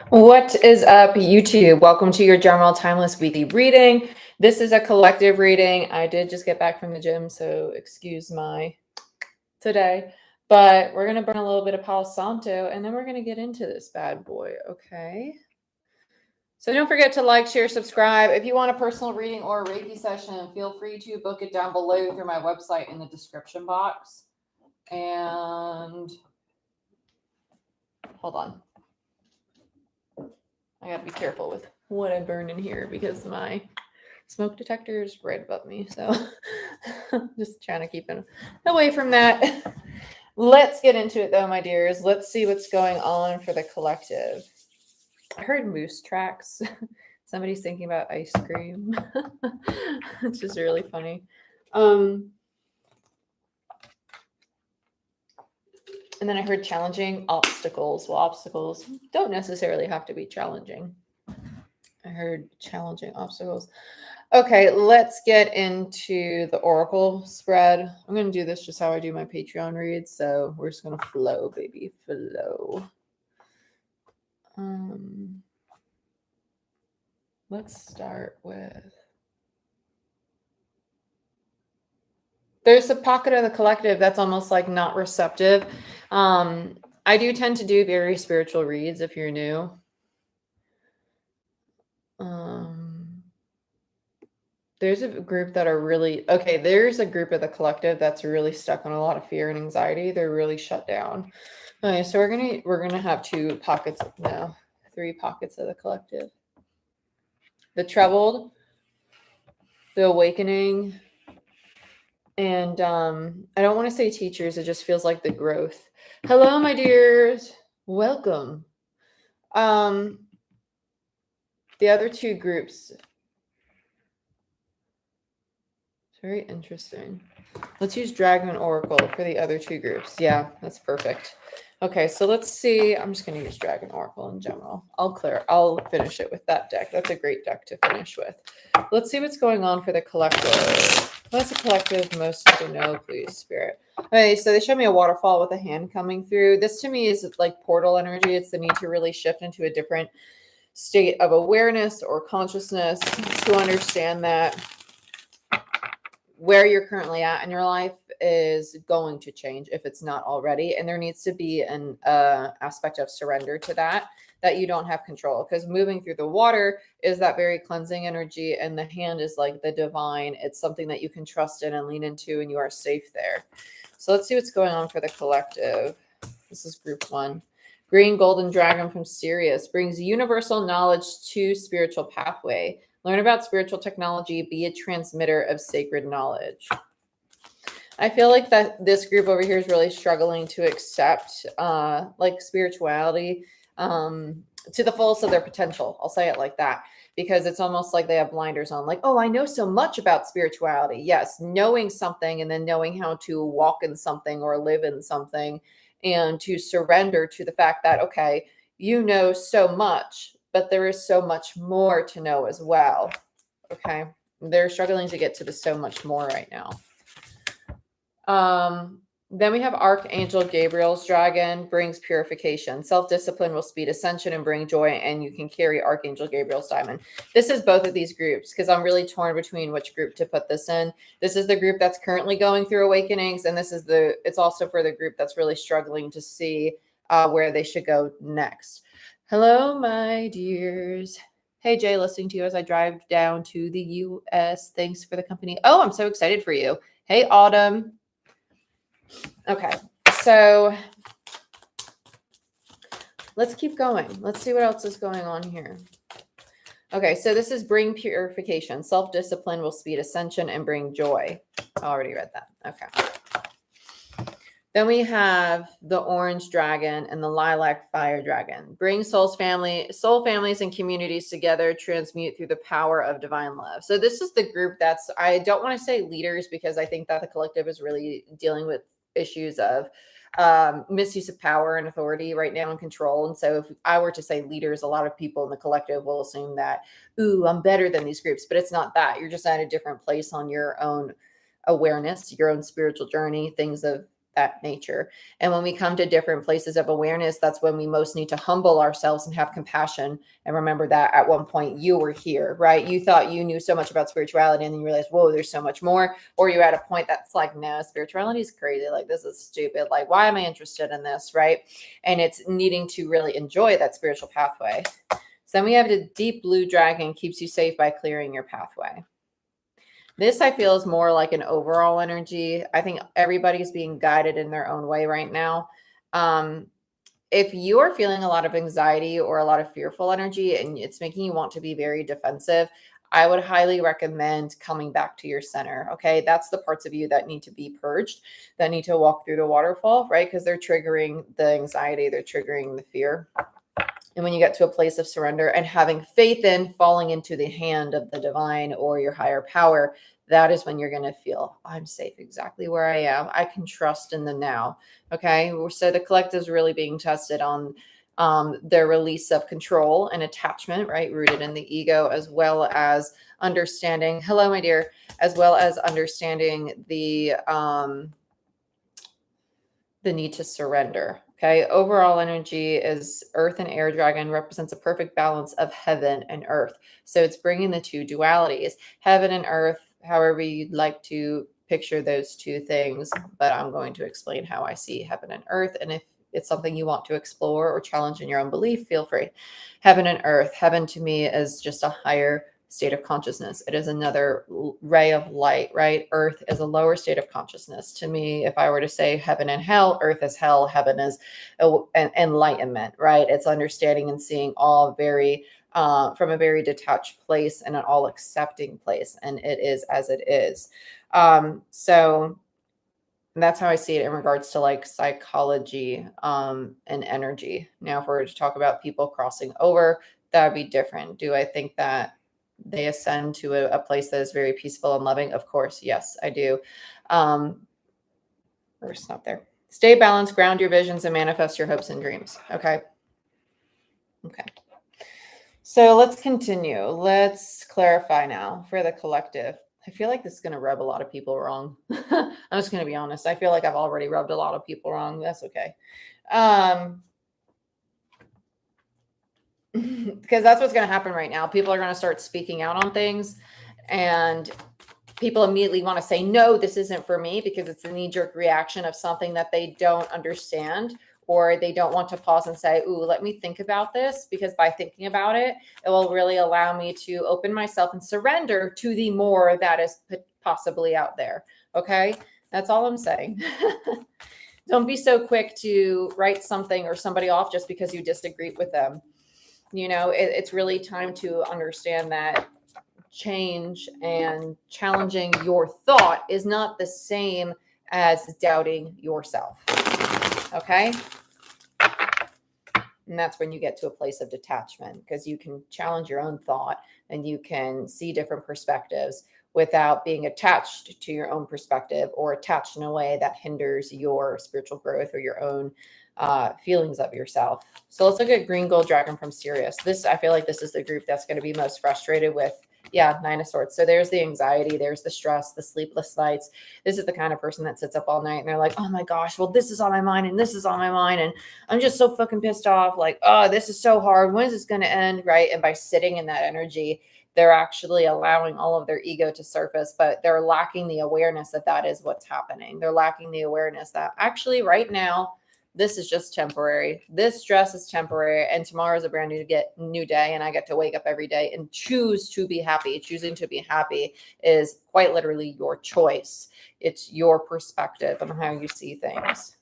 What is up, YouTube? Welcome to your General Timeless Weekly Reading. This is a collective reading. I did just get back from the gym, so excuse my today. But we're going to burn a little bit of Palo Santo, and then we're going to get into this bad boy, okay? So don't forget to like, share, subscribe. If you want a personal reading or a Reiki session, feel free to book it down below through my website in the description box. And hold on. I gotta be careful with what I burn in here because my smoke detector is right above me. So just trying to keep it away from that. Let's get into it though, my dears. Let's see what's going on for the collective. I heard moose tracks. Somebody's thinking about ice cream. It's just really funny. And then I heard challenging obstacles. Well, obstacles don't necessarily have to be challenging. I heard challenging obstacles. Okay, let's get into the Oracle spread. I'm going to do this just how I do my Patreon reads. So we're just going to flow, baby, flow. Let's start with... There's a pocket of the collective that's almost like not receptive. I do tend to do very spiritual reads if you're new. There's a group that are really... Okay, there's a group of the collective that's really stuck on a lot of fear and anxiety. They're really shut down. Okay, so we're gonna have two pockets now. Three pockets of the collective. The troubled, the awakening, and I don't want to say teachers, it just feels like the growth. Hello, my dears. Welcome. The other two groups. It's very interesting. Let's use Dragon Oracle for the other two groups. Yeah, that's perfect. Okay, so let's see. I'm just going to use Dragon Oracle in general. I'll finish it with that deck. That's a great deck to finish with. Let's see what's going on for the collective. What's the collective most need to know, please, Spirit? Okay, so they showed me a waterfall with a hand coming through. This to me is like portal energy. It's the need to really shift into a different state of awareness or consciousness to understand that where you're currently at in your life is going to change if it's not already. And there needs to be an aspect of surrender to that you don't have control, because moving through the water is that very cleansing energy, and the hand is like the divine. It's something that you can trust in and lean into, and you are safe there. So let's see what's going on for the collective. This is group one. Green Golden Dragon from Sirius brings universal knowledge to spiritual pathway. Learn about spiritual technology. Be a transmitter of sacred knowledge. I feel like that this group over here is really struggling to accept like spirituality to the fullest of their potential. I'll say it like that, because it's almost like they have blinders on. Like, oh, I know so much about spirituality. Yes, knowing something and then knowing how to walk in something or live in something, and to surrender to the fact that, okay, you know so much, but there is so much more to know as well. Okay. They're struggling to get to the so much more right now. Then we have Archangel Gabriel's dragon, brings purification. Self-discipline will speed ascension and bring joy, and you can carry Archangel Gabriel's diamond. This is both of these groups, because I'm really torn between which group to put this in. This is the group that's currently going through awakenings, and it's also for the group that's really struggling to see where they should go next. Hello, my dears. Hey, Jay, listening to you as I drive down to the U.S. Thanks for the company. Oh, I'm so excited for you. Hey, Autumn. Okay, so let's keep going. Let's see what else is going on here. Okay, so this is bring purification. Self-discipline will speed ascension and bring joy. I already read that. Okay. Then we have the orange dragon and the lilac fire dragon. Bring soul families and communities together, transmute through the power of divine love. So this is the group that's, I don't want to say leaders, because I think that the collective is really dealing with issues of misuse of power and authority right now and control. And so if I were to say leaders, a lot of people in the collective will assume that, ooh, I'm better than these groups, but it's not that. You're just at a different place on your own awareness, your own spiritual journey, things of that nature. And when we come to different places of awareness, that's when we most need to humble ourselves and have compassion. And remember that at one point you were here, right? You thought you knew so much about spirituality and then you realized, whoa, there's so much more. Or you're at a point that's like, no, spirituality is crazy. Like, this is stupid. Like, why am I interested in this, right? And it's needing to really enjoy that spiritual pathway. So then we have the deep blue dragon, keeps you safe by clearing your pathway. This I feel is more like an overall energy. I think everybody's being guided in their own way right now. If you are feeling a lot of anxiety or a lot of fearful energy and it's making you want to be very defensive, I would highly recommend coming back to your center. Okay. That's the parts of you that need to be purged, that need to walk through the waterfall, right? Because they're triggering the anxiety, they're triggering the fear. And when you get to a place of surrender and having faith in falling into the hand of the divine or your higher power, that is when you're going to feel, I'm safe exactly where I am. I can trust in the now. Okay. So the collective is really being tested on their release of control and attachment, right? Rooted in the ego, as well as understanding, hello, my dear, as well as understanding the need to surrender. Okay. Overall energy is earth and air dragon represents a perfect balance of heaven and earth. So it's bringing the two dualities, heaven and earth, however you'd like to picture those two things. But I'm going to explain how I see heaven and earth. And if it's something you want to explore or challenge in your own belief, feel free. Heaven and earth. Heaven to me is just a higher state of consciousness. It is another ray of light, right? Earth is a lower state of consciousness. To me, if I were to say heaven and hell, earth is hell, heaven is enlightenment, right? It's understanding and seeing all very from a very detached place and an all accepting place. And it is as it is. So that's how I see it in regards to like psychology and energy. Now, if we were to talk about people crossing over, that would be different. Do I think that they ascend to a place that is very peaceful and loving? Of course, yes, I do. We're just not there. Stay balanced, ground your visions, and manifest your hopes and dreams. Okay. Okay. So let's continue. Let's clarify now for the collective. I feel like this is going to rub a lot of people wrong. I'm just going to be honest. I feel like I've already rubbed a lot of people wrong. That's okay. Because that's what's going to happen right now. People are going to start speaking out on things and people immediately want to say, no, this isn't for me, because it's a knee-jerk reaction of something that they don't understand, or they don't want to pause and say, ooh, let me think about this, because by thinking about it, it will really allow me to open myself and surrender to the more that is possibly out there. Okay. That's all I'm saying. Don't be so quick to write something or somebody off just because you disagree with them. You know, it's really time to understand that change and challenging your thought is not the same as doubting yourself. Okay. And that's when you get to a place of detachment, because you can challenge your own thought and you can see different perspectives without being attached to your own perspective or attached in a way that hinders your spiritual growth or your own feelings of yourself. So let's look at Green Gold Dragon from Sirius. I feel like this is the group that's going to be most frustrated with, Nine of Swords. So there's the anxiety, there's the stress, the sleepless nights. This is the kind of person that sits up all night and they're like, oh my gosh, well, this is on my mind and this is on my mind. And I'm just so fucking pissed off. Like, oh, this is so hard. When is this going to end? Right. And by sitting in that energy, they're actually allowing all of their ego to surface, but they're lacking the awareness that that is what's happening. They're lacking the awareness that actually right now, this is just temporary. This stress is temporary. And tomorrow is a brand new day. And I get to wake up every day and choose to be happy. Choosing to be happy is quite literally your choice. It's your perspective on how you see things.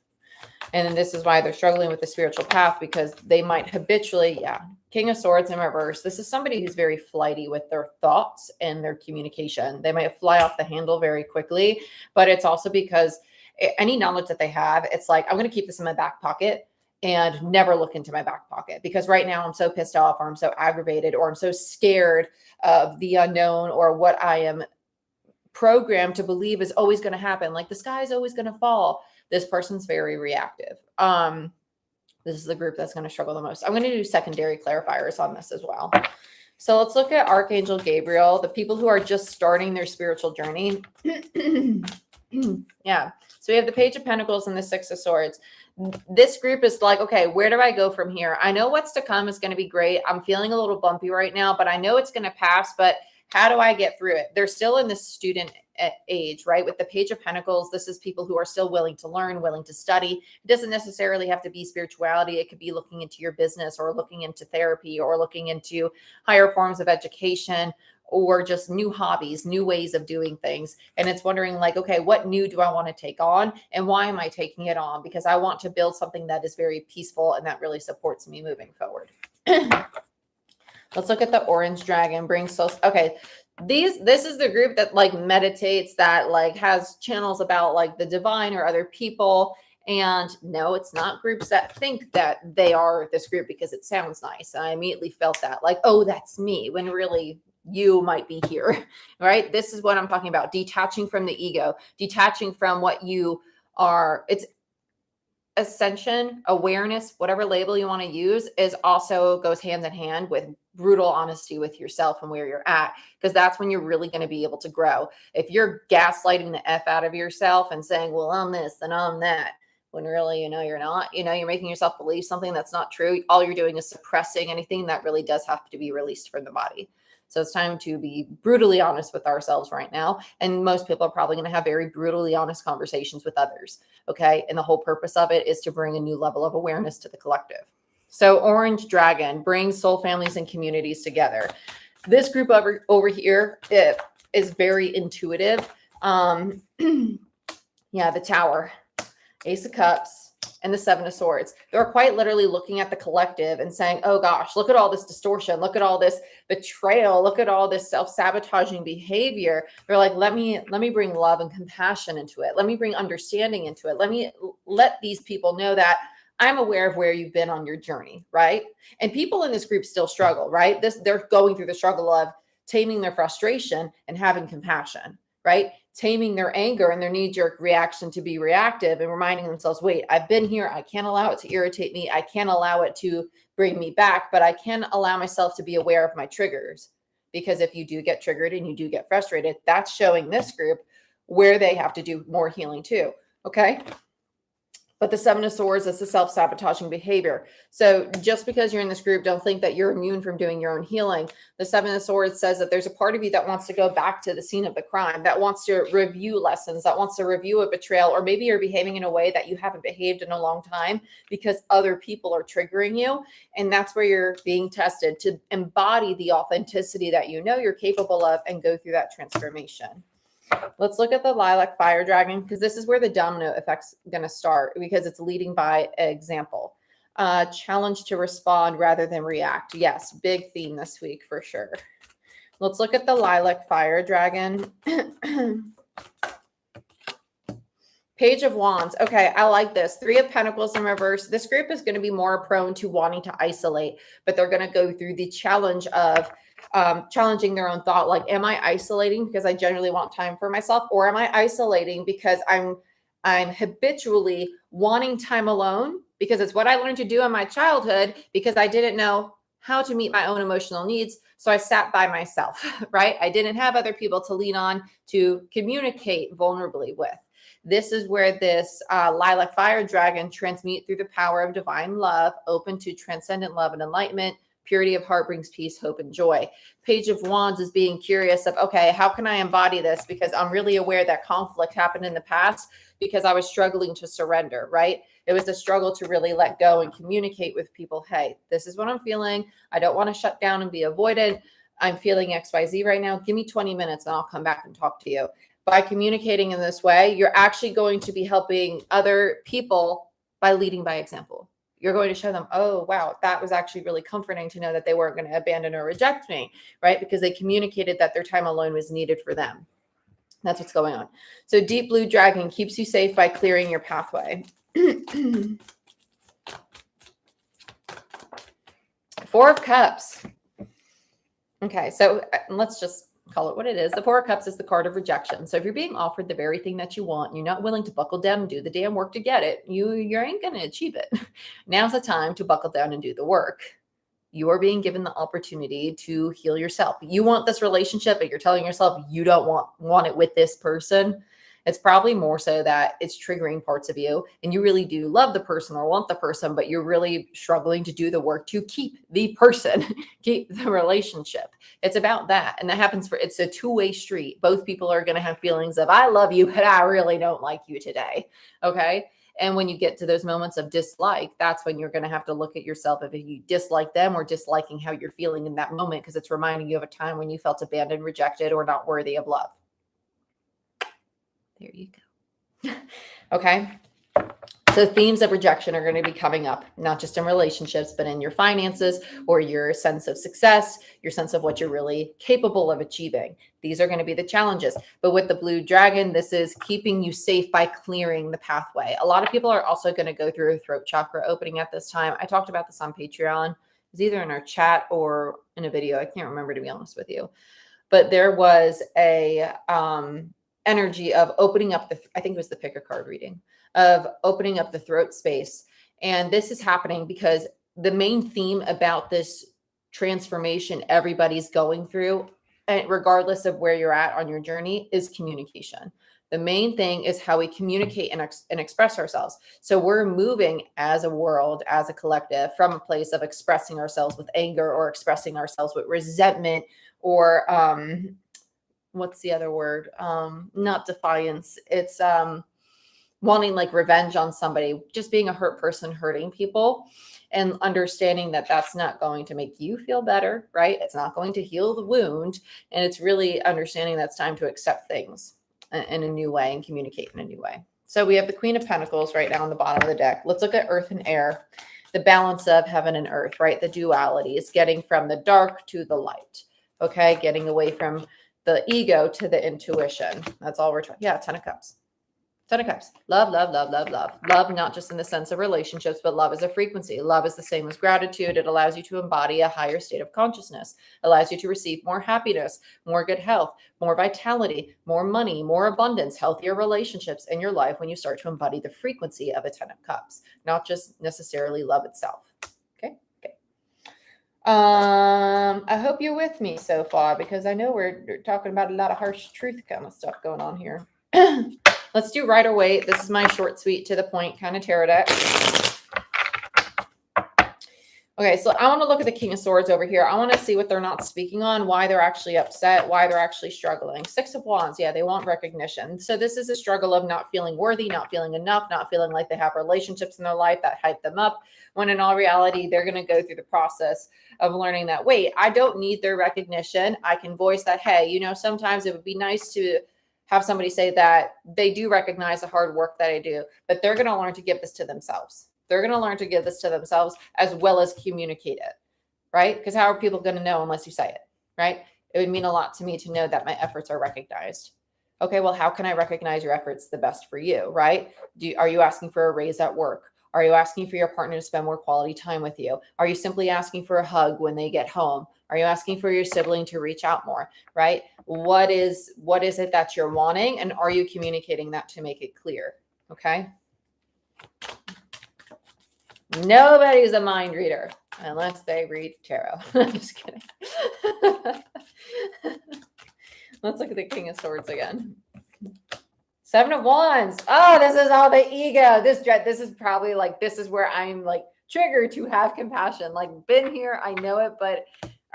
And this is why they're struggling with the spiritual path, because they might habitually, King of Swords in reverse. This is somebody who's very flighty with their thoughts and their communication. They might fly off the handle very quickly, but it's also because any knowledge that they have, it's like, I'm going to keep this in my back pocket and never look into my back pocket, because right now I'm so pissed off, or I'm so aggravated, or I'm so scared of the unknown, or what I am programmed to believe is always going to happen. Like the sky is always going to fall. This person's very reactive. This is the group that's going to struggle the most. I'm going to do secondary clarifiers on this as well. So let's look at Archangel Gabriel, the people who are just starting their spiritual journey. Yeah. So we have the Page of Pentacles and the Six of Swords. This group is like, okay, where do I go from here? I know what's to come is going to be great. I'm feeling a little bumpy right now, but I know it's going to pass. But how do I get through it? They're still in this student age, right? With the Page of Pentacles, this is people who are still willing to learn, willing to study. It doesn't necessarily have to be spirituality. It could be looking into your business or looking into therapy or looking into higher forms of education or just new hobbies, new ways of doing things. And it's wondering like, okay, what new do I want to take on? And why am I taking it on? Because I want to build something that is very peaceful and that really supports me moving forward. Let's look at the Orange Dragon. Okay. This is the group that like meditates, that like has channels about like the divine or other people. And no, it's not groups that think that they are this group because it sounds nice. I immediately felt that like, oh, that's me, when really you might be here, right? This is what I'm talking about. Detaching from the ego, detaching from what you are. It's ascension, awareness, whatever label you want to use, is also goes hand in hand with brutal honesty with yourself and where you're at, because that's when you're really going to be able to grow. If you're gaslighting the F out of yourself and saying, well, I'm this and I'm that, when really, you're not, you're making yourself believe something that's not true. All you're doing is suppressing anything that really does have to be released from the body. So it's time to be brutally honest with ourselves right now. And most people are probably going to have very brutally honest conversations with others. Okay. And the whole purpose of it is to bring a new level of awareness to the collective. So Orange Dragon brings soul families and communities together. This group over here is very intuitive. Yeah, the Tower, Ace of Cups, and the Seven of Swords. They're quite literally looking at the collective and saying, oh gosh, look at all this distortion. Look at all this betrayal. Look at all this self-sabotaging behavior. They're like, let me bring love and compassion into it. Let me bring understanding into it. Let these people know that I'm aware of where you've been on your journey, right? And people in this group still struggle, right? They're going through the struggle of taming their frustration and having compassion, right? Taming their anger and their knee-jerk reaction to be reactive and reminding themselves, wait, I've been here. I can't allow it to irritate me. I can't allow it to bring me back, but I can allow myself to be aware of my triggers. Because if you do get triggered and you do get frustrated, that's showing this group where they have to do more healing too. Okay. But the Seven of Swords is the self-sabotaging behavior. So just because you're in this group, don't think that you're immune from doing your own healing. The Seven of Swords says that there's a part of you that wants to go back to the scene of the crime, that wants to review lessons, that wants to review a betrayal, or maybe you're behaving in a way that you haven't behaved in a long time because other people are triggering you. And that's where you're being tested to embody the authenticity that you know you're capable of and go through that transformation. Let's look at the Lilac Fire Dragon, because this is where the domino effect's going to start, because it's leading by example. Challenge to respond rather than react. Yes, big theme this week for sure. Let's look at the Lilac Fire Dragon. Page of Wands. Okay, I like this. Three of Pentacles in reverse. This group is going to be more prone to wanting to isolate, but they're going to go through the challenge of challenging their own thought. Like, am I isolating because I generally want time for myself, or am I isolating because I'm habitually wanting time alone because it's what I learned to do in my childhood because I didn't know how to meet my own emotional needs. So I sat by myself, right? I didn't have other people to lean on to communicate vulnerably with. This is where this Lilac Fire Dragon transmute through the power of divine love, open to transcendent love and enlightenment. Purity of heart brings peace, hope, and joy. Page of Wands is being curious of, okay, how can I embody this? Because I'm really aware that conflict happened in the past because I was struggling to surrender, right? It was a struggle to really let go and communicate with people. Hey, this is what I'm feeling. I don't want to shut down and be avoided. I'm feeling XYZ right now. Give me 20 minutes and I'll come back and talk to you. By communicating in this way, you're actually going to be helping other people by leading by example. You're going to show them, oh, wow, that was actually really comforting to know that they weren't going to abandon or reject me, right? Because they communicated that their time alone was needed for them. That's what's going on. So Deep Blue Dragon keeps you safe by clearing your pathway. Four of Cups. Okay, so let's just call it what it is. The Four of Cups is the card of rejection. So if you're being offered the very thing that you want, you're not willing to buckle down and do the damn work to get it, you ain't going to achieve it. Now's the time to buckle down and do the work. You are being given the opportunity to heal yourself. You want this relationship, but you're telling yourself you don't want it with this person. It's probably more so that it's triggering parts of you and you really do love the person or want the person, but you're really struggling to do the work to keep the person, keep the relationship. It's about that. And that happens it's a two-way street. Both people are going to have feelings of, I love you, but I really don't like you today. Okay. And when you get to those moments of dislike, that's when you're going to have to look at yourself if you dislike them or disliking how you're feeling in that moment, because it's reminding you of a time when you felt abandoned, rejected, or not worthy of love. There you go. Okay. So themes of rejection are going to be coming up, not just in relationships, but in your finances or your sense of success, your sense of what you're really capable of achieving. These are going to be the challenges. But with the blue dragon, this is keeping you safe by clearing the pathway. A lot of people are also going to go through a throat chakra opening at this time. I talked about this on Patreon. It was either in our chat or in a video. I can't remember, to be honest with you. But there was a energy of opening up I think it was the pick a card reading, of opening up the throat space. And this is happening because the main theme about this transformation everybody's going through, and regardless of where you're at on your journey, is communication. The main thing is how we communicate and express ourselves. So we're moving as a world, as a collective, from a place of expressing ourselves with anger or expressing ourselves with resentment or what's the other word? Not defiance. It's wanting like revenge on somebody, just being a hurt person, hurting people, and understanding that that's not going to make you feel better, right? It's not going to heal the wound. And it's really understanding that it's time to accept things in a new way and communicate in a new way. So we have the Queen of Pentacles right now on the bottom of the deck. Let's look at earth and air, the balance of heaven and earth, right? The duality is getting from the dark to the light, okay? Getting away from the ego to the intuition. That's all we're talking. Yeah, 10 of Cups. 10 of Cups. Love, love, love, love, love. Love, not just in the sense of relationships, but love is a frequency. Love is the same as gratitude. It allows you to embody a higher state of consciousness, allows you to receive more happiness, more good health, more vitality, more money, more abundance, healthier relationships in your life when you start to embody the frequency of a 10 of Cups, not just necessarily love itself. Okay. I hope you're with me so far, because I know we're talking about a lot of harsh truth kind of stuff going on here. Let's do Rider Waite. This is my short, sweet, to the point kind of tarot deck. Okay, so I want to look at the King of Swords over here. I want to see what they're not speaking on, why they're actually upset, why they're actually struggling. Six of Wands, yeah, they want recognition. So this is a struggle of not feeling worthy, not feeling enough, not feeling like they have relationships in their life that hype them up, when in all reality, they're going to go through the process of learning that, wait, I don't need their recognition. I can voice that, hey, you know, sometimes it would be nice to have somebody say that they do recognize the hard work that I do, but they're going to learn to give this to themselves. They're going to learn to give this to themselves as well as communicate it, right? Because how are people going to know unless you say it, right? It would mean a lot to me to know that my efforts are recognized. Okay, well, how can I recognize your efforts the best for you, right? Are you asking for a raise at work? Are you asking for your partner to spend more quality time with you? Are you simply asking for a hug when they get home? Are you asking for your sibling to reach out more, right? What is it that you're wanting? And are you communicating that to make it clear? Okay. Nobody's a mind reader unless they read tarot. I'm just kidding. Let's look at the King of Swords again. Seven of Wands. Oh, this is all the ego. This is probably like, this is where I'm like triggered to have compassion. Like, been here, I know it, but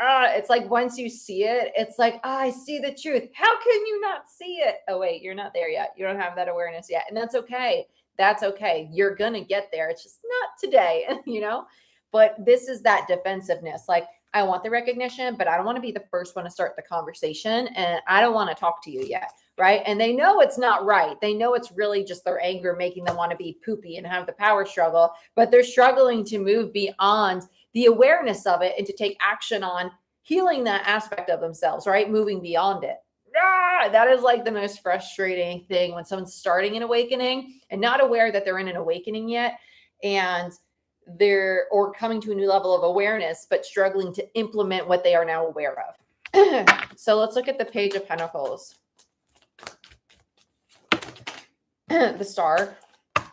it's like once you see it, it's like, I see the truth. How can you not see it? Oh, wait, you're not there yet. You don't have that awareness yet. And that's okay. That's okay. You're going to get there. It's just not today, you know? But this is that defensiveness. Like, I want the recognition, but I don't want to be the first one to start the conversation. And I don't want to talk to you yet. Right. And they know it's not right. They know it's really just their anger making them want to be poopy and have the power struggle, but they're struggling to move beyond the awareness of it and to take action on healing that aspect of themselves, right? Moving beyond it. That is like the most frustrating thing when someone's starting an awakening and not aware that they're in an awakening yet. And they're or coming to a new level of awareness, but struggling to implement what they are now aware of. So let's look at the Page of Pentacles. The Star, and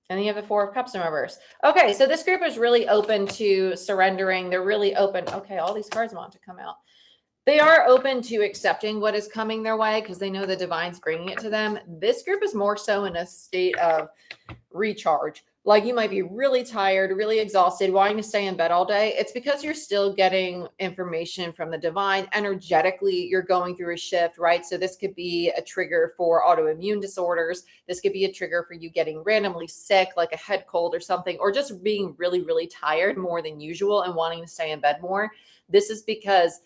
then you have the Four of Cups in reverse. Okay, so this group is really open to surrendering. They're really open. Okay, all these cards want to come out. They are open to accepting what is coming their way because they know the divine's bringing it to them. This group is more so in a state of recharge. Like you might be really tired, really exhausted, wanting to stay in bed all day. It's because you're still getting information from the divine. Energetically, you're going through a shift, right? So this could be a trigger for autoimmune disorders. This could be a trigger for you getting randomly sick, like a head cold or something, or just being really, really tired more than usual and wanting to stay in bed more. This is because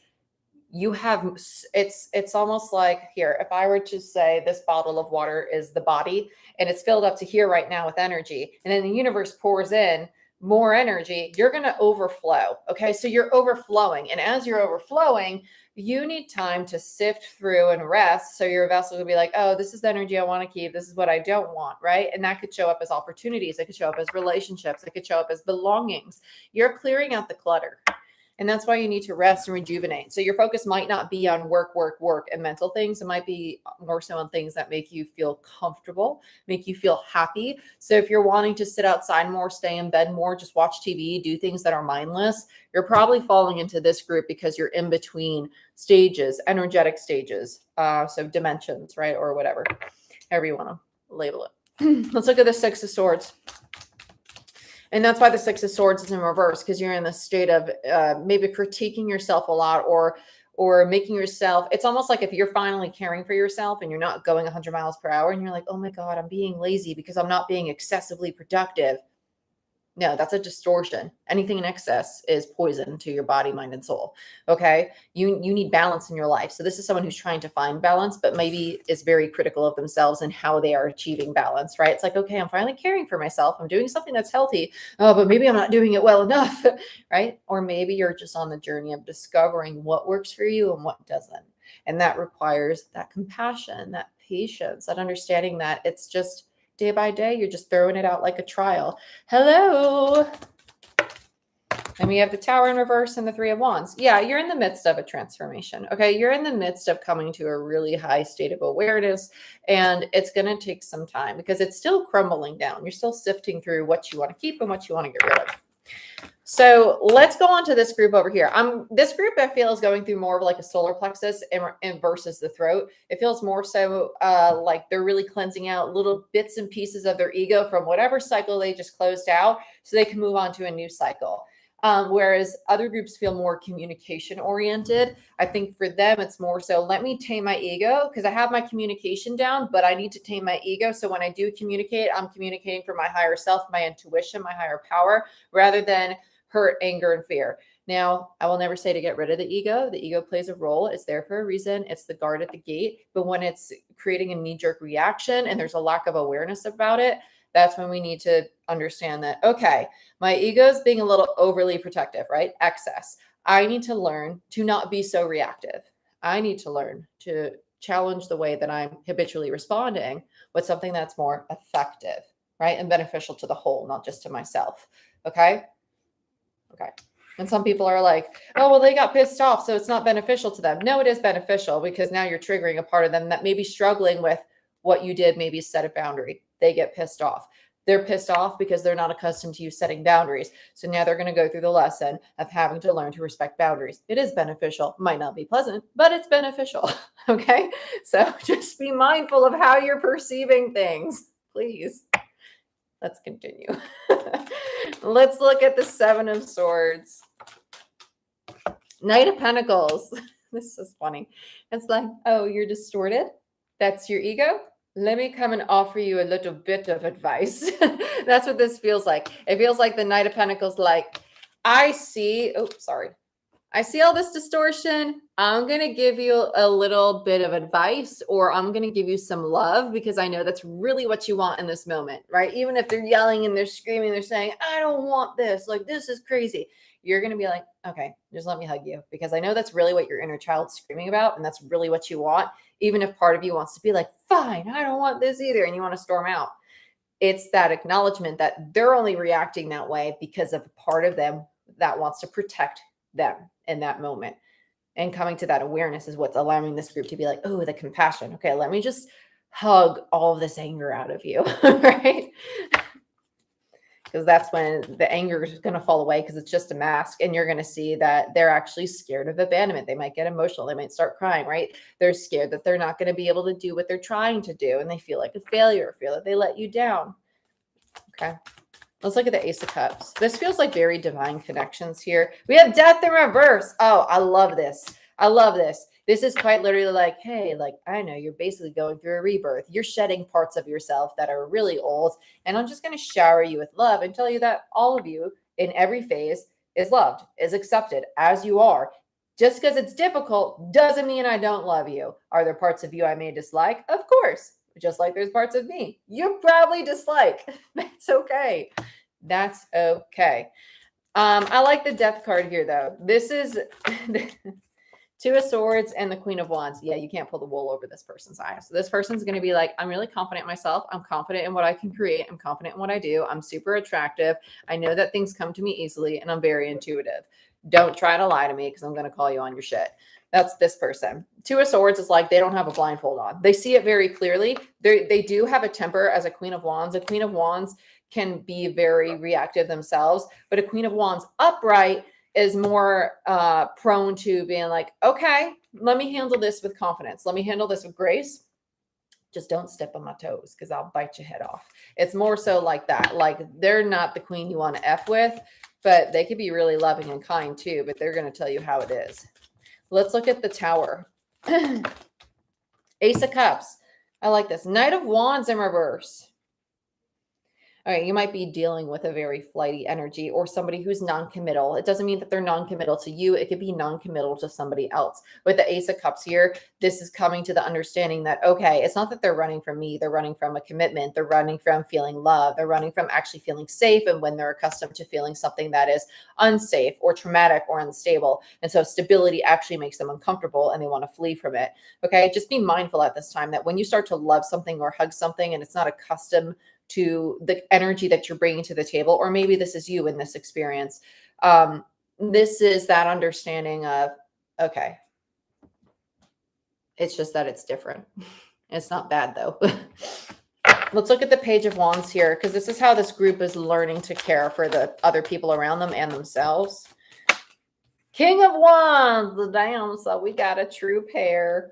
you have it's almost like here, if I were to say this bottle of water is the body and it's filled up to here right now with energy, and then the universe pours in more energy, you're going to overflow. Okay, so you're overflowing, and as you're overflowing, you need time to sift through and rest, so your vessel will be like, oh, this is the energy I want to keep, this is what I don't want, right? And that could show up as opportunities, it could show up as relationships, it could show up as belongings. You're clearing out the clutter. And that's why you need to rest and rejuvenate. So your focus might not be on work, and mental things. It might be more so on things that make you feel comfortable, make you feel happy. So if you're wanting to sit outside more, stay in bed more, just watch TV, do things that are mindless, you're probably falling into this group because you're in between stages, energetic stages. So dimensions, right? Or whatever, however you want to label it. Let's look at the Six of Swords. And that's why the Six of Swords is in reverse, because you're in the state of maybe critiquing yourself a lot or making yourself, it's almost like if you're finally caring for yourself and you're not going 100 miles per hour and you're like, oh my God, I'm being lazy because I'm not being excessively productive. No, that's a distortion. Anything in excess is poison to your body, mind, and soul. Okay. You need balance in your life. So this is someone who's trying to find balance, but maybe is very critical of themselves and how they are achieving balance, right? It's like, okay, I'm finally caring for myself. I'm doing something that's healthy. Oh, but maybe I'm not doing it well enough, right? Or maybe you're just on the journey of discovering what works for you and what doesn't. And that requires that compassion, that patience, that understanding that it's just day by day, you're just throwing it out like a trial. Hello. And we have the Tower in reverse and the Three of Wands. Yeah, you're in the midst of a transformation. Okay, you're in the midst of coming to a really high state of awareness, and it's going to take some time because it's still crumbling down. You're still sifting through what you want to keep and what you want to get rid of. So let's go on to this group over here. This group I feel is going through more of like a solar plexus and versus the throat. It feels more so like they're really cleansing out little bits and pieces of their ego from whatever cycle they just closed out so they can move on to a new cycle. Whereas other groups feel more communication oriented. I think for them, it's more so, let me tame my ego because I have my communication down, but I need to tame my ego. So when I do communicate, I'm communicating for my higher self, my intuition, my higher power, rather than hurt, anger, and fear. Now, I will never say to get rid of the ego. The ego plays a role. It's there for a reason. It's the guard at the gate. But when it's creating a knee-jerk reaction and there's a lack of awareness about it, that's when we need to understand that, okay, my ego is being a little overly protective, right? Excess. I need to learn to not be so reactive. I need to learn to challenge the way that I'm habitually responding with something that's more effective, right? And beneficial to the whole, not just to myself. Okay. Okay. And some people are like, oh, well, they got pissed off, so it's not beneficial to them. No, it is beneficial because now you're triggering a part of them that may be struggling with what you did, maybe set a boundary. They get pissed off. They're pissed off because they're not accustomed to you setting boundaries. So now they're going to go through the lesson of having to learn to respect boundaries. It is beneficial. Might not be pleasant, but it's beneficial. Okay. So just be mindful of how you're perceiving things, please. Let's continue. Let's look at the Seven of Swords. Knight of Pentacles. This is funny. It's like, oh, you're distorted? That's your ego? Let me come and offer you a little bit of advice. That's what this feels like. It feels like the Knight of Pentacles, like, I see all this distortion. I'm going to give you a little bit of advice, or I'm going to give you some love because I know that's really what you want in this moment, right? Even if they're yelling and they're screaming, they're saying, I don't want this. Like, this is crazy. You're going to be like, okay, just let me hug you because I know that's really what your inner child's screaming about. And that's really what you want. Even if part of you wants to be like, fine, I don't want this either. And you want to storm out. It's that acknowledgement that they're only reacting that way because of a part of them that wants to protect them in that moment. And coming to that awareness is what's allowing this group to be like, oh, the compassion. Okay, let me just hug all of this anger out of you, right? because that's when the anger is going to fall away because it's just a mask. And you're going to see that they're actually scared of abandonment. They might get emotional. They might start crying, right? They're scared that they're not going to be able to do what they're trying to do. And they feel like a failure, feel that they let you down. Okay. Let's look at the Ace of Cups. This feels like very divine connections here. We have death in reverse. Oh, I love this. I love this. This is quite literally like, hey, like, I know you're basically going through a rebirth. You're shedding parts of yourself that are really old. And I'm just going to shower you with love and tell you that all of you in every phase is loved, is accepted as you are. Just because it's difficult doesn't mean I don't love you. Are there parts of you I may dislike? Of course. Just like there's parts of me you probably dislike. That's okay. That's okay. I like the death card here, though. This is Two of Swords and the Queen of Wands. Yeah, you can't pull the wool over this person's eyes. So this person's going to be like, I'm really confident in myself. I'm confident in what I can create. I'm confident in what I do. I'm super attractive. I know that things come to me easily, and I'm very intuitive. Don't try to lie to me because I'm going to call you on your shit. That's this person. Two of Swords is like they don't have a blindfold on. They see it very clearly. They do have a temper as a Queen of Wands. A Queen of Wands can be very reactive themselves, but a Queen of Wands upright is more prone to being like, okay, let me handle this with confidence. Let me handle this with grace. Just don't step on my toes because I'll bite your head off. It's more so like that. Like they're not the queen you want to F with, but they could be really loving and kind too, but they're going to tell you how it is. Let's look at the Tower. Ace of Cups. I like this. Knight of Wands in reverse. All right, you might be dealing with a very flighty energy or somebody who's non-committal. It doesn't mean that they're non-committal to you. It could be non-committal to somebody else. With the Ace of Cups here, this is coming to the understanding that, okay, it's not that they're running from me. They're running from a commitment. They're running from feeling love. They're running from actually feeling safe. And when they're accustomed to feeling something that is unsafe or traumatic or unstable. And so stability actually makes them uncomfortable and they want to flee from it. Okay, just be mindful at this time that when you start to love something or hug something and it's not accustomed to the energy that you're bringing to the table, or maybe this is you in this experience. This is that understanding of, okay, it's just that it's different. It's not bad though. Let's look at the Page of Wands here, because this is how this group is learning to care for the other people around them and themselves. King of Wands, damn, so we got a true pair.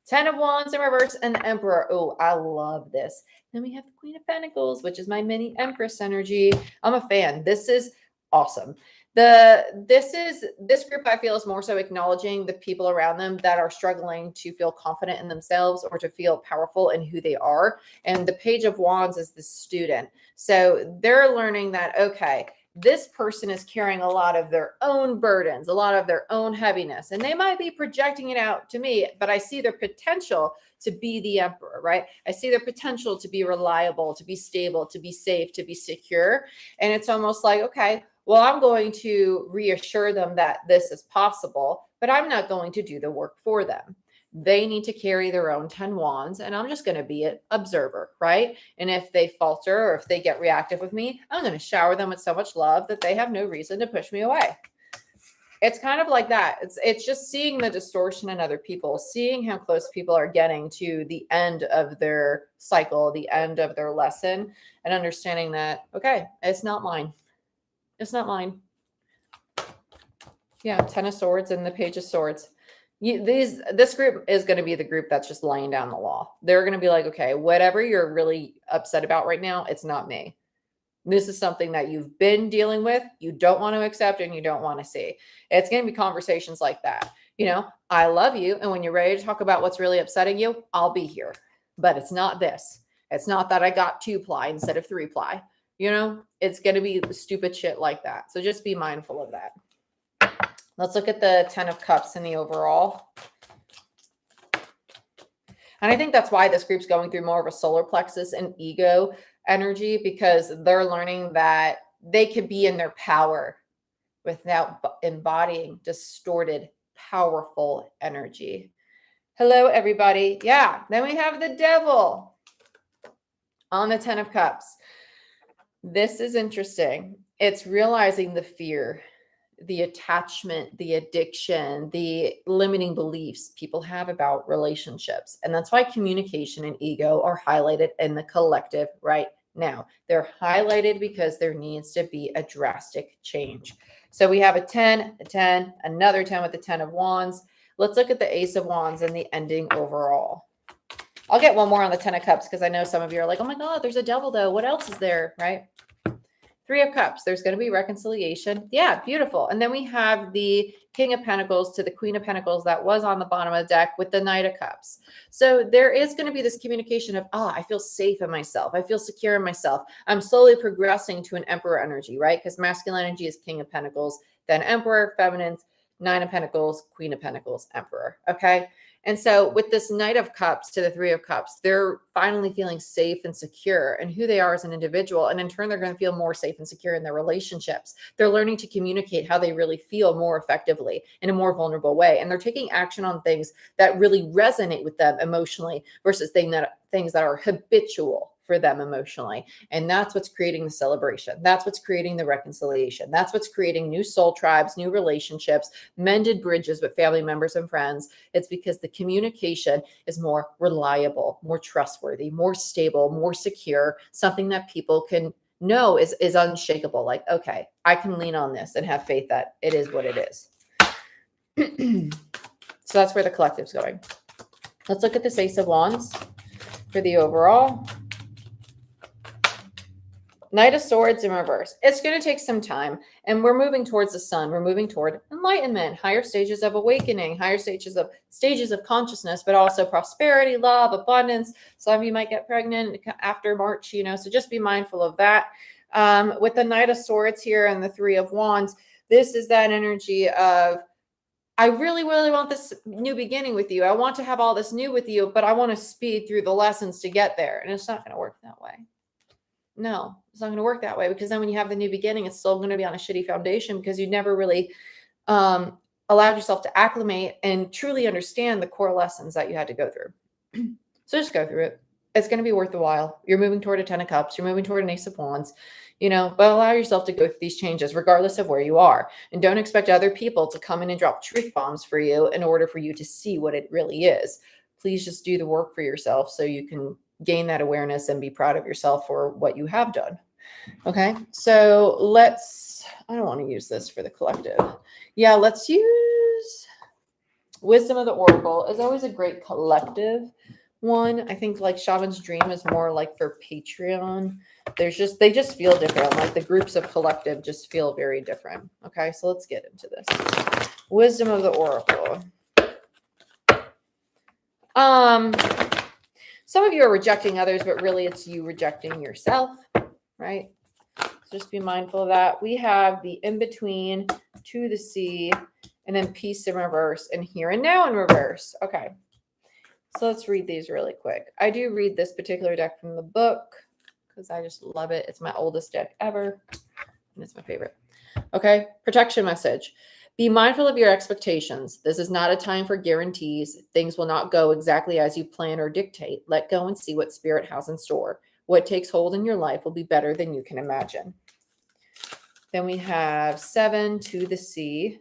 10 of Wands in reverse and the Emperor. Oh, I love this. Then we have the Queen of Pentacles, which is my mini Empress energy. I'm a fan. This is awesome. This group I feel is more so acknowledging the people around them that are struggling to feel confident in themselves or to feel powerful in who they are. And the Page of Wands is the student. So they're learning that, okay, this person is carrying a lot of their own burdens, a lot of their own heaviness, and they might be projecting it out to me, but I see their potential to be the Emperor, right? I see their potential to be reliable, to be stable, to be safe, to be secure. And it's almost like, okay, well, I'm going to reassure them that this is possible, but I'm not going to do the work for them. They need to carry their own 10 wands, and I'm just going to be an observer, right? And if they falter or if they get reactive with me, I'm going to shower them with so much love that they have no reason to push me away. It's kind of like that. It's just seeing the distortion in other people, seeing how close people are getting to the end of their cycle, the end of their lesson, and understanding that, okay, it's not mine. It's not mine. Yeah, 10 of Swords and the Page of Swords. This group is going to be the group that's just laying down the law. They're going to be like, okay, whatever you're really upset about right now, it's not me. This is something that you've been dealing with, you don't want to accept, and you don't want to see. It's going to be conversations like that. You know, I love you, and when you're ready to talk about what's really upsetting you, I'll be here. But it's not this. It's not that I got 2-ply instead of 3-ply. You know, it's going to be stupid shit like that. So just be mindful of that. Let's look at the 10 of Cups in the overall. And I think that's why this group's going through more of a solar plexus and ego energy, because they're learning that they can be in their power without embodying distorted, powerful energy. Hello, everybody. Yeah, then we have the Devil on the 10 of Cups. This is interesting. It's realizing the fear, the attachment, the addiction, the limiting beliefs people have about relationships. And that's why communication and ego are highlighted in the collective right now. They're highlighted because there needs to be a drastic change. So we have a 10, another 10 with the 10 of wands. Let's look at the Ace of Wands and the ending overall. I'll get one more on the 10 of Cups because I know some of you are like, oh my God, there's a devil though. What else is there, right? 3 of Cups. There's going to be reconciliation. Yeah, beautiful. And then we have the King of Pentacles to the Queen of Pentacles that was on the bottom of the deck with the Knight of Cups. So there is going to be this communication of, I feel safe in myself. I feel secure in myself. I'm slowly progressing to an Emperor energy, right? Because masculine energy is King of Pentacles, then Emperor, feminine, 9 of Pentacles, Queen of Pentacles, Emperor. Okay. And so with this Knight of Cups to the 3 of Cups, they're finally feeling safe and secure in who they are as an individual. And in turn, they're going to feel more safe and secure in their relationships. They're learning to communicate how they really feel more effectively in a more vulnerable way. And they're taking action on things that really resonate with them emotionally versus things that are habitual for them emotionally. And that's what's creating the celebration. That's what's creating the reconciliation. That's what's creating new soul tribes, new relationships, mended bridges with family members and friends. It's because the communication is more reliable, more trustworthy, more stable, more secure, something that people can know is unshakable. Like, okay, I can lean on this and have faith that it is what it is. So that's where the collective's going. Let's look at this Ace of Wands for the overall. Knight of Swords in reverse. It's going to take some time, and we're moving towards the sun. We're moving toward enlightenment, higher stages of awakening, higher stages of consciousness, but also prosperity, love, abundance. Some of you might get pregnant after March, so just be mindful of that. With the Knight of Swords here and the 3 of Wands, this is that energy of, I really, really want this new beginning with you. I want to have all this new with you, but I want to speed through the lessons to get there. And it's not going to work that way. No, it's not going to work that way, because then when you have the new beginning, it's still going to be on a shitty foundation because you never really allowed yourself to acclimate and truly understand the core lessons that you had to go through. So just go through it. It's going to be worth the while. You're moving toward a 10 of Cups. You're moving toward an Ace of Wands, but allow yourself to go through these changes regardless of where you are. And don't expect other people to come in and drop truth bombs for you in order for you to see what it really is. Please just do the work for yourself so you can gain that awareness and be proud of yourself for what you have done. Okay, so I don't want to use this for the collective. Yeah, let's use Wisdom of the Oracle. Is always a great collective one. I think like Shaman's Dream is more like for Patreon. They just feel different. Like the groups of collective just feel very different. Okay, so let's get into this. Wisdom of the Oracle. Some of you are rejecting others, but really it's you rejecting yourself, right? So just be mindful of that. We have the in-between, to the sea, and then peace in reverse, and here and now in reverse. Okay, so let's read these really quick. I do read this particular deck from the book because I just love it. It's my oldest deck ever, and it's my favorite. Okay, protection message. Be mindful of your expectations. This is not a time for guarantees. Things will not go exactly as you plan or dictate. Let go and see what Spirit has in store. What takes hold in your life will be better than you can imagine. Then we have 7, to the sea.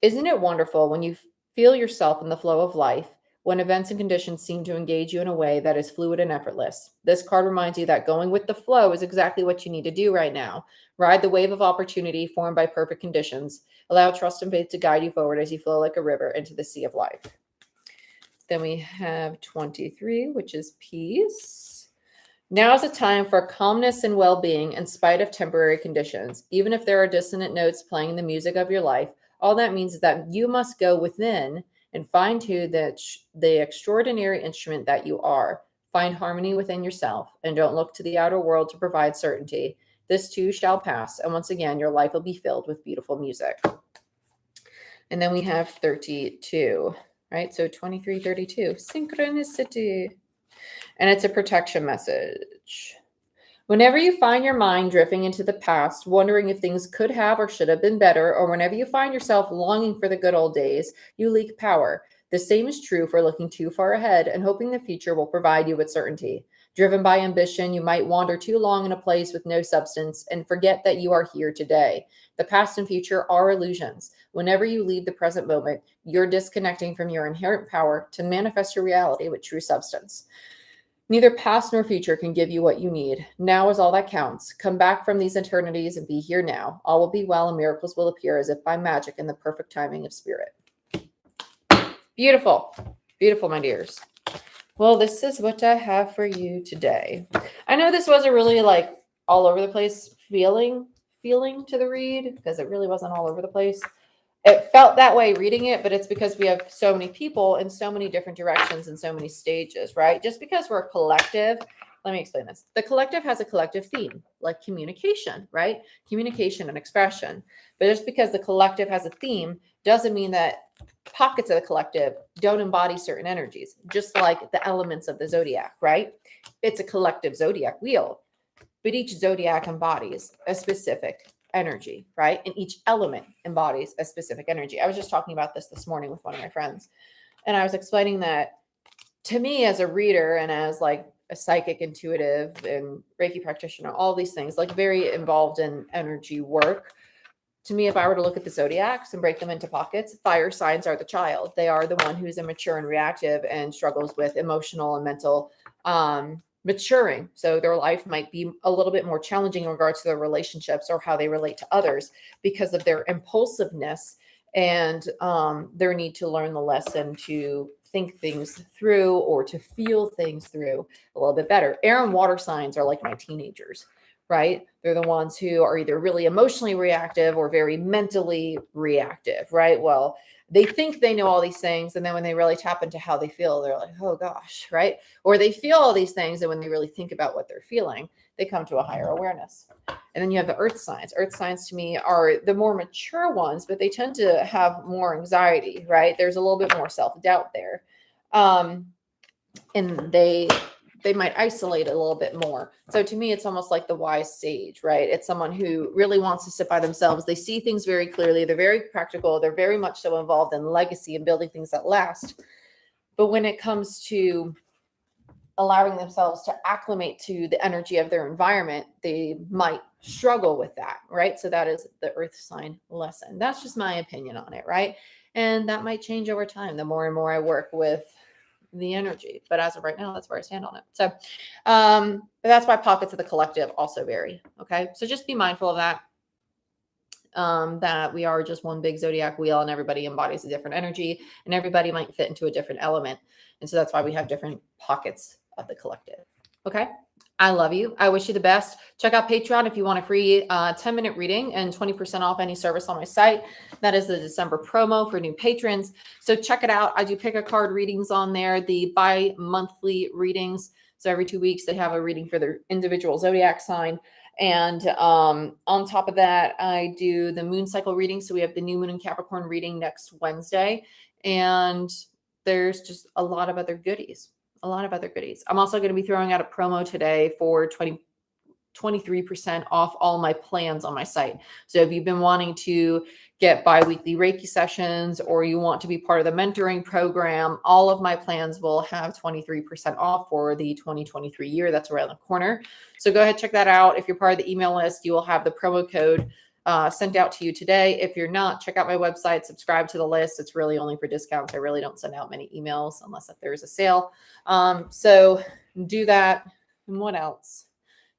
Isn't it wonderful when you feel yourself in the flow of life, when events and conditions seem to engage you in a way that is fluid and effortless? This card reminds you that going with the flow is exactly what you need to do right now. Ride the wave of opportunity formed by perfect conditions. Allow trust and faith to guide you forward as you flow like a river into the sea of life. Then we have 23, which is peace. Now is a time for calmness and well-being in spite of temporary conditions. Even if there are dissonant notes playing the music of your life, all that means is that you must go within and fine-tune the extraordinary instrument that you are. Find harmony within yourself and don't look to the outer world to provide certainty. This too shall pass, and once again, your life will be filled with beautiful music. And then we have 32, right? So 23, 32, synchronicity. And it's a protection message. Whenever you find your mind drifting into the past, wondering if things could have or should have been better, or whenever you find yourself longing for the good old days, you leak power. The same is true for looking too far ahead and hoping the future will provide you with certainty. Driven by ambition, you might wander too long in a place with no substance and forget that you are here today. The past and future are illusions. Whenever you leave the present moment, you're disconnecting from your inherent power to manifest your reality with true substance. Neither past nor future can give you what you need. Now is all that counts. Come back from these eternities and be here now. All will be well and miracles will appear as if by magic in the perfect timing of spirit. Beautiful. Beautiful, my dears. Well, this is what I have for you today. I know this was a really like all over the place feeling to the read because it really wasn't all over the place. It felt that way reading it, but it's because we have so many people in so many different directions and so many stages, right? Just because we're a collective, let me explain this. The collective has a collective theme, like communication, right? Communication and expression. But just because the collective has a theme doesn't mean that pockets of the collective don't embody certain energies, just like the elements of the zodiac, right? It's a collective zodiac wheel, but each zodiac embodies a specific energy, right? And each element embodies a specific energy. I was just talking about this morning with one of my friends, and I was explaining that to me as a reader and as like a psychic, intuitive, and Reiki practitioner, all these things, like very involved in energy work. To me, if I were to look at the zodiacs and break them into pockets, fire signs are the child. They are the one who's immature and reactive and struggles with emotional and mental maturing. So their life might be a little bit more challenging in regards to their relationships or how they relate to others because of their impulsiveness and their need to learn the lesson to think things through or to feel things through a little bit better. Air and water signs are like my teenagers, right? They're the ones who are either really emotionally reactive or very mentally reactive, right? Well, they think they know all these things. And then when they really tap into how they feel, they're like, oh gosh, right? Or they feel all these things. And when they really think about what they're feeling, they come to a higher awareness. And then you have the earth signs. Earth signs to me are the more mature ones, but they tend to have more anxiety, right? There's a little bit more self-doubt there. And they might isolate a little bit more. So to me, it's almost like the wise sage, right? It's someone who really wants to sit by themselves. They see things very clearly. They're very practical. They're very much so involved in legacy and building things that last. But when it comes to allowing themselves to acclimate to the energy of their environment, they might struggle with that, right? So that is the earth sign lesson. That's just my opinion on it, right? And that might change over time the more and more I work with the energy. But as of right now, that's where I stand on it. So that's why pockets of the collective also vary. Okay. So just be mindful of that. That we are just one big zodiac wheel and everybody embodies a different energy and everybody might fit into a different element. And so that's why we have different pockets of the collective. Okay. I love you. I wish you the best. Check out Patreon if you want a free 10-minute reading and 20% off any service on my site. That is the December promo for new patrons. So check it out. I do pick a card readings on there, the bi-monthly readings. So every 2 weeks, they have a reading for their individual zodiac sign. And on top of that, I do the moon cycle reading. So we have the new moon and Capricorn reading next Wednesday. And there's just a lot of other goodies. I'm also going to be throwing out a promo today for 23% off all my plans on my site. So if you've been wanting to get bi-weekly Reiki sessions or you want to be part of the mentoring program, all of my plans will have 23% off for the 2023 year. That's around the corner. So go ahead, check that out. If you're part of the email list, you will have the promo code sent out to you today. If you're not, check out my website, subscribe to the list. It's really only for discounts. I really don't send out many emails unless if there's a sale. So do that. And what else?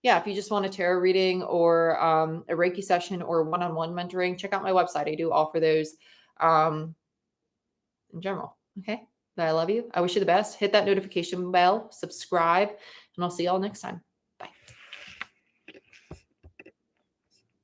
Yeah, if you just want a tarot reading or a Reiki session or one-on-one mentoring, check out my website. I do offer those in general. Okay. But I love you. I wish you the best. Hit that notification bell, subscribe, and I'll see y'all next time. Bye.